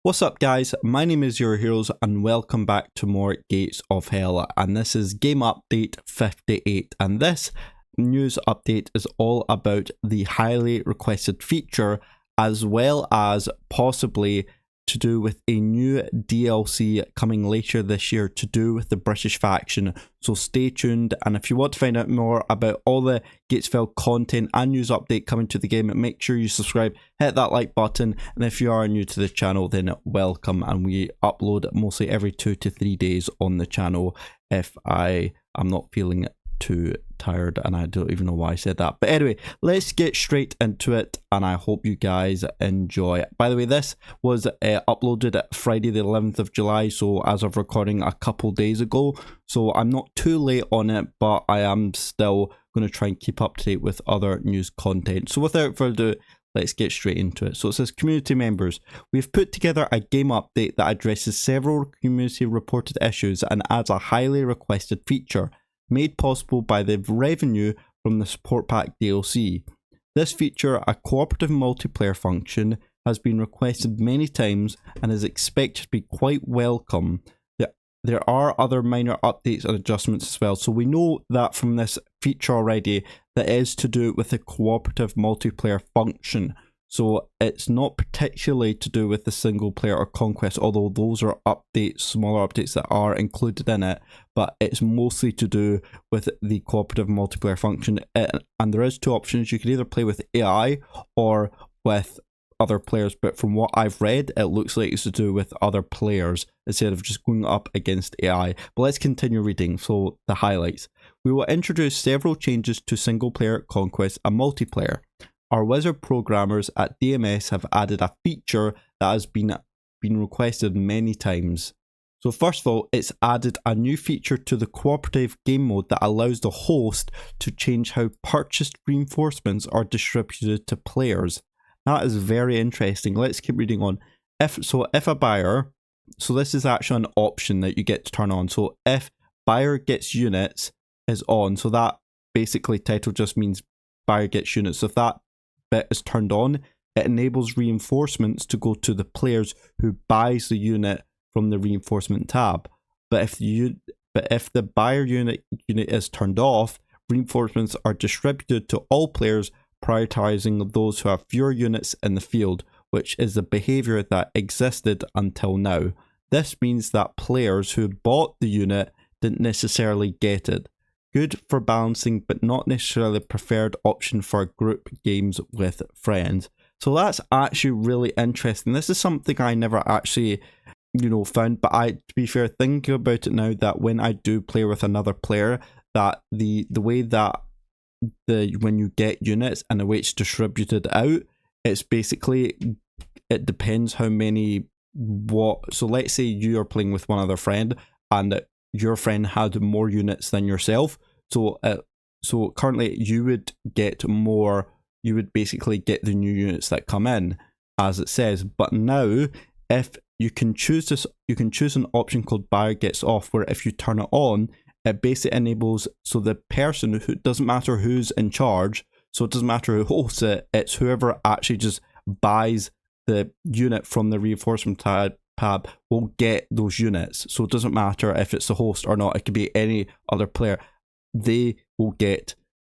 What's up guys, my name is Your Heroes and welcome back to more Gates of Hell, and this is Game Update 58, and this news update is all about the highly requested feature as well as possibly to do with a new DLC coming later this year to do with the British faction. So stay tuned, and if you want to find out more about all the Gatesville content and news update coming to the game, make sure you subscribe, hit that like button, and if you are new to the channel then welcome, and we upload mostly every 2 to 3 days on the channel if I am not feeling too tired, and I don't even know why I said that. But anyway, let's get straight into it and I hope you guys enjoy. By the way, this was uploaded Friday the 11th of July, so as of recording a couple days ago, so I'm not too late on it, but I am still going to try and keep up to date with other news content. So without further ado, let's get straight into it. So it says, community members, we've put together a game update that addresses several community reported issues and adds a highly requested feature made possible by the revenue from the support pack DLC. This feature, a cooperative multiplayer function, has been requested many times and is expected to be quite welcome. There are other minor updates and adjustments as well, so we know that from this feature already that is to do with the cooperative multiplayer function. So it's not particularly to do with the single player or conquest, although those are updates, smaller updates that are included in it, but it's mostly to do with the cooperative multiplayer function. And there is two options. You can either play with AI or with other players, but from what I've read, it looks like it's to do with other players instead of just going up against AI. But let's continue reading. So the highlights. We will introduce several changes to single player, conquest and multiplayer. Our wizard programmers at DMS have added a feature that has been requested many times. So first of all, it's added a new feature to the cooperative game mode that allows the host to change how purchased reinforcements are distributed to players. That is very interesting. Let's keep reading on. If a buyer, so this is actually an option that you get to turn on. So if buyer gets units is on, so that basically title just means buyer gets units. So if that bit is turned on, it enables reinforcements to go to the players who buys the unit from the reinforcement tab. But if the buyer unit is turned off, reinforcements are distributed to all players, prioritizing those who have fewer units in the field, which is the behavior that existed until now. This means that players who bought the unit didn't necessarily get it. Good for balancing, but not necessarily the preferred option for group games with friends. So that's actually really interesting. This is something I never actually, found, but to be fair, thinking about it now, that when I do play with another player, that the way that when you get units and the way it's distributed out, it's basically, it depends how many so let's say you are playing with one other friend and your friend had more units than yourself, so currently you would get more, you would basically get the new units that come in as it says. But now if you can choose this, you can choose an option called buyer gets off, where if you turn it on, it basically enables, so the person who, doesn't matter who's in charge, so it doesn't matter who hosts it, it's whoever actually just buys the unit from the reinforcement tab will get those units. So it doesn't matter if it's the host or not, it could be any other player, they will get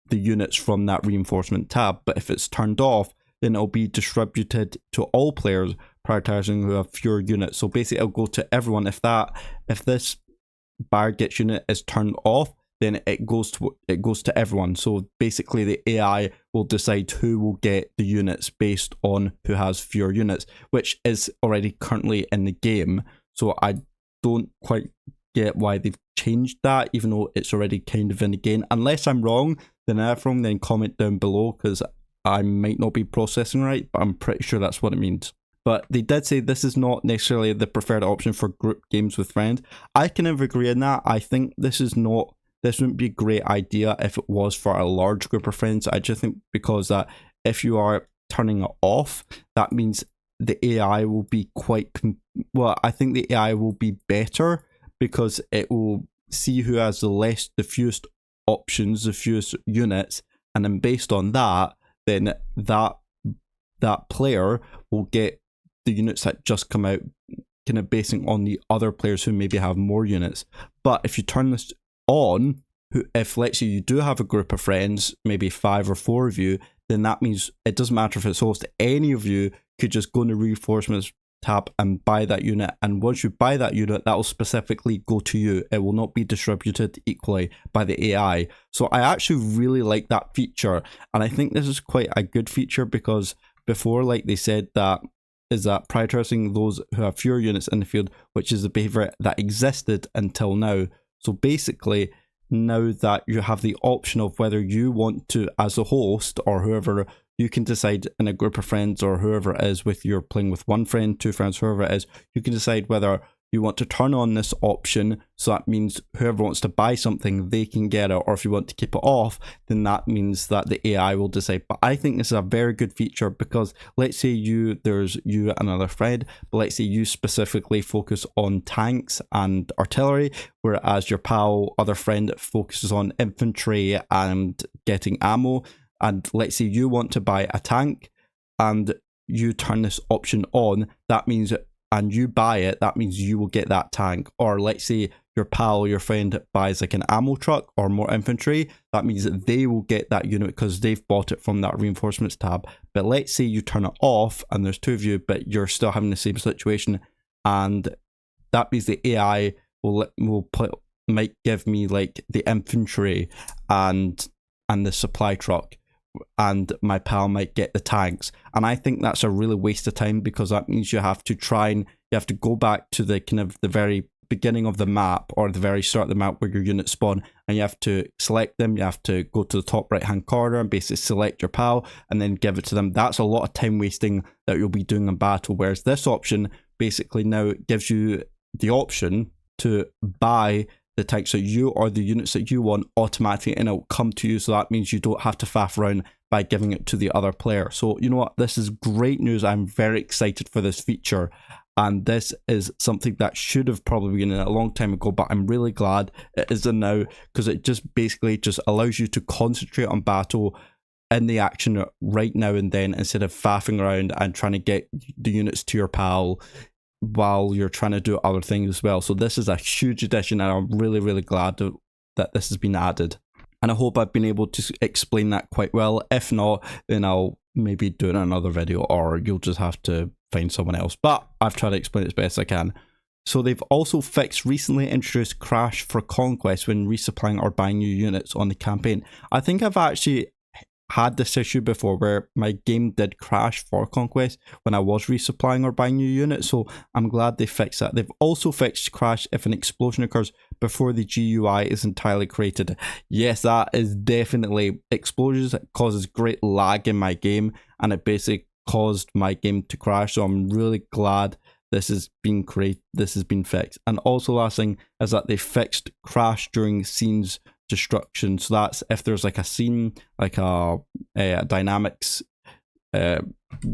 the units from that reinforcement tab. But if it's turned off, then it'll be distributed to all players, prioritizing who have fewer units. So basically it'll go to everyone. If this buyer gets unit is turned off, then it goes to everyone. So basically the AI will decide who will get the units based on who has fewer units, which is already currently in the game. So I don't quite get why they've changed that, even though it's already kind of in the game. Unless I'm wrong, then comment down below, because I might not be processing right, but I'm pretty sure that's what it means. But they did say this is not necessarily the preferred option for group games with friends. I kind of agree on that. I think this wouldn't be a great idea if it was for a large group of friends. I just think because that if you are turning it off, that means the AI will be I think the AI will be better, because it will see who has the fewest options, the fewest units, and then based on that, then that player will get the units that just come out, kind of basing on the other players who maybe have more units. But if you turn this on, if let's say you do have a group of friends, maybe 5 or 4 of you, then that means it doesn't matter if it's host, any of you could just go in the reinforcements tab and buy that unit, and once you buy that unit, that will specifically go to you. It will not be distributed equally by the AI. So I actually really like that feature, and I think this is quite a good feature, because before, like they said, that is that prioritizing those who have fewer units in the field, which is the behavior that existed until now. So basically, now that you have the option of whether you want to, as a host or whoever, you can decide in a group of friends or whoever it is, with you're playing with 1 friend, 2 friends, whoever it is, you can decide whether you want to turn on this option. So that means whoever wants to buy something, they can get it, or if you want to keep it off, then that means that the AI will decide. But I think this is a very good feature, because let's say there's you and another friend, but let's say you specifically focus on tanks and artillery, whereas your other friend focuses on infantry and getting ammo. And let's say you want to buy a tank and you turn this option on, that means, and you buy it, that means you will get that tank. Or let's say your friend buys like an ammo truck or more infantry, that means that they will get that unit because they've bought it from that reinforcements tab. But let's say you turn it off and there's 2 of you, but you're still having the same situation, and that means the AI might give me like the infantry and the supply truck, and my pal might get the tanks. And I think that's a really waste of time, because that means you have to go back to the kind of the very beginning of the map, or the very start of the map where your units spawn, and you have to select them. You have to go to the top right hand corner and basically select your pal and then give it to them. That's a lot of time wasting that you'll be doing in battle, whereas this option basically now gives you the option to buy the tanks that you, or the units that you want, automatically, and it'll come to you. So that means you don't have to faff around by giving it to the other player. So you know what, this is great news. I'm very excited for this feature, and this is something that should have probably been in a long time ago, but I'm really glad it is in now, because it just basically just allows you to concentrate on battle in the action right now and then, instead of faffing around and trying to get the units to your pal while you're trying to do other things as well. So this is a huge addition, and I'm really, really glad that this has been added. And I hope I've been able to explain that quite well. If not, then I'll maybe do it in another video, or you'll just have to find someone else. But I've tried to explain it as best I can. So they've also recently introduced Crash for Conquest when resupplying or buying new units on the campaign. I think I've actually had this issue before, where my game did crash for Conquest when I was resupplying or buying new units, so I'm glad they fixed that. They've also fixed crash if an explosion occurs before the GUI is entirely created. Yes, that is definitely explosions. It causes great lag in my game, and it basically caused my game to crash, so I'm really glad this has been fixed. And also, last thing is that they fixed crash during scenes destruction. So that's if there's like a scene, like a dynamics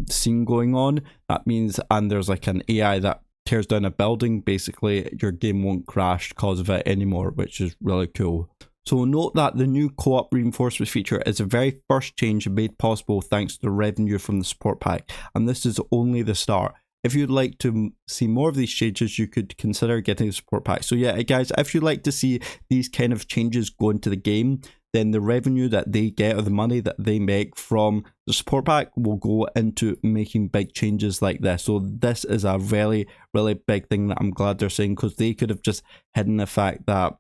scene going on, that means, and there's like an AI that tears down a building, basically your game won't crash because of it anymore, which is really cool. So note that the new co-op reinforcements feature is the very first change made possible thanks to the revenue from the support pack, and this is only the start. If you'd like to see more of these changes, you could consider getting the support pack. So yeah, guys, if you'd like to see these kind of changes go into the game, then the revenue that they get, or the money that they make from the support pack, will go into making big changes like this. So this is a really, really big thing that I'm glad they're saying, because they could have just hidden the fact that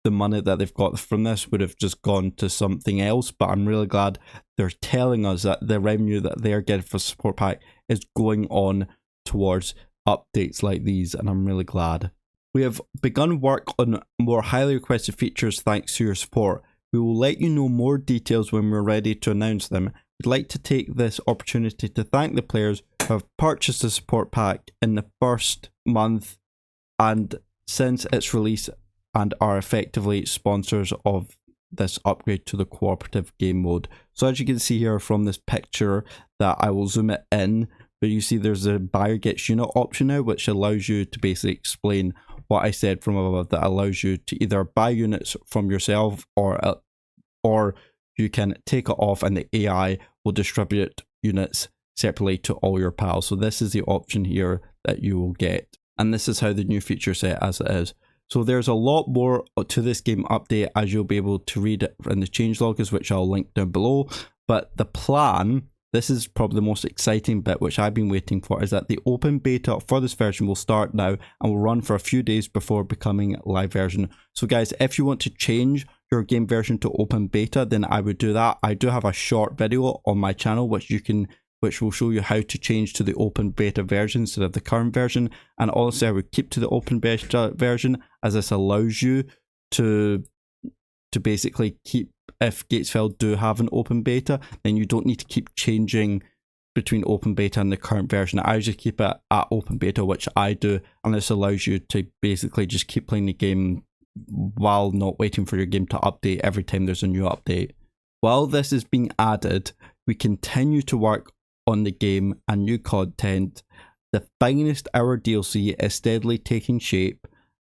the money that they've got from this would have just gone to something else. But I'm really glad they're telling us that the revenue that they're getting for support pack is going on towards updates like these, and I'm really glad. We have begun work on more highly requested features thanks to your support. We will let you know more details when we're ready to announce them. We'd like to take this opportunity to thank the players who have purchased the support pack in the first month and since its release, and are effectively sponsors of this upgrade to the cooperative game mode. So as you can see here from this picture, that I will zoom it in, but you see there's a buyer gets unit option now, which allows you to basically explain what I said from above, that allows you to either buy units from yourself, or you can take it off and the AI will distribute units separately to all your pals. So this is the option here that you will get. And this is how the new feature set as it is. So there's a lot more to this game update, as you'll be able to read in the changelogs, which I'll link down below. But the plan, this is probably the most exciting bit, which I've been waiting for, is that the open beta for this version will start now and will run for a few days before becoming live version. So guys, if you want to change your game version to open beta, then I would do that. I do have a short video on my channel which will show you how to change to the open beta version instead of the current version. And also I would keep to the open beta version, as this allows you to basically keep, if Gatesville do have an open beta, then you don't need to keep changing between open beta and the current version. I just keep it at open beta, which I do, and this allows you to basically just keep playing the game while not waiting for your game to update every time there's a new update. While this is being added, we continue to work on the game and new content. The Finest Hour DLC is steadily taking shape.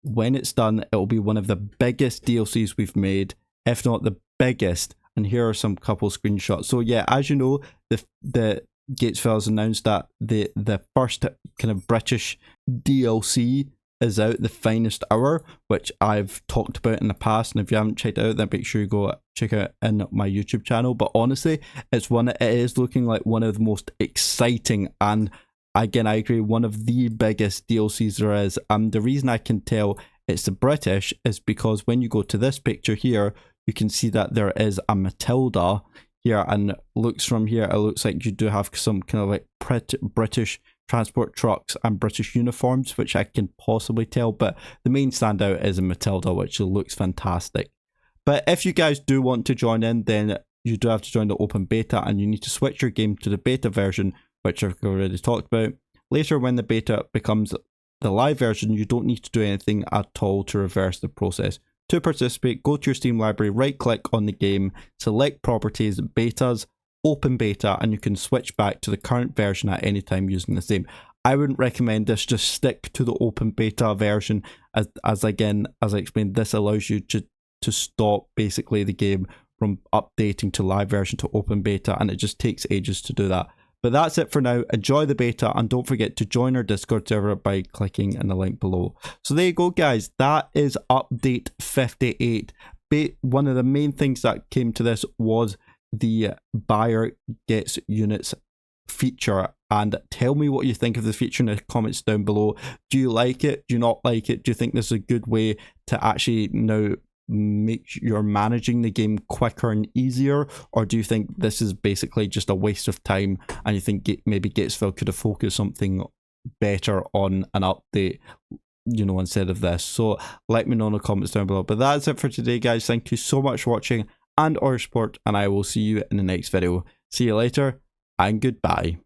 When it's done, it will be one of the biggest DLCs we've made, if not the biggest. And here are some couple screenshots. So yeah, as you know, the Gatesville has announced that the first kind of British DLC is out, The Finest Hour, which I've talked about in the past, and if you haven't checked it out, then make sure you go check it out in my YouTube channel. But honestly, it is looking like one of the most exciting, and again, I agree, one of the biggest DLCs there is. And the reason I can tell it's the British is because when you go to this picture here, you can see that there is a Matilda here, and looks from here, it looks like you do have some kind of like British transport trucks and British uniforms, which I can possibly tell, but the main standout is a Matilda, which looks fantastic. But if you guys do want to join in, then you do have to join the open beta, and you need to switch your game to the beta version, which I've already talked about. Later, when the beta becomes the live version, you don't need to do anything at all to reverse the process. To participate, go to your Steam library, right click on the game, select properties, betas, open beta, and you can switch back to the current version at any time using the same. I wouldn't recommend this, just stick to the open beta version, as I explained, this allows you to stop basically the game from updating to live version to open beta, and it just takes ages to do that. But that's it for now. Enjoy the beta, and don't forget to join our Discord server by clicking in the link below. So there you go guys, that is update 58. One of the main things that came to this was the buyer gets units feature, and tell me what you think of the feature in the comments down below. Do you like it? Do you not like it? Do you think this is a good way to actually now make you're managing the game quicker and easier, or do you think this is basically just a waste of time and you think maybe Gatesville could have focused something better on an update, you know, instead of this? So let me know in the comments down below. But that's it for today guys. Thank you so much for watching and or support, and I will see you in the next video. See you later and goodbye.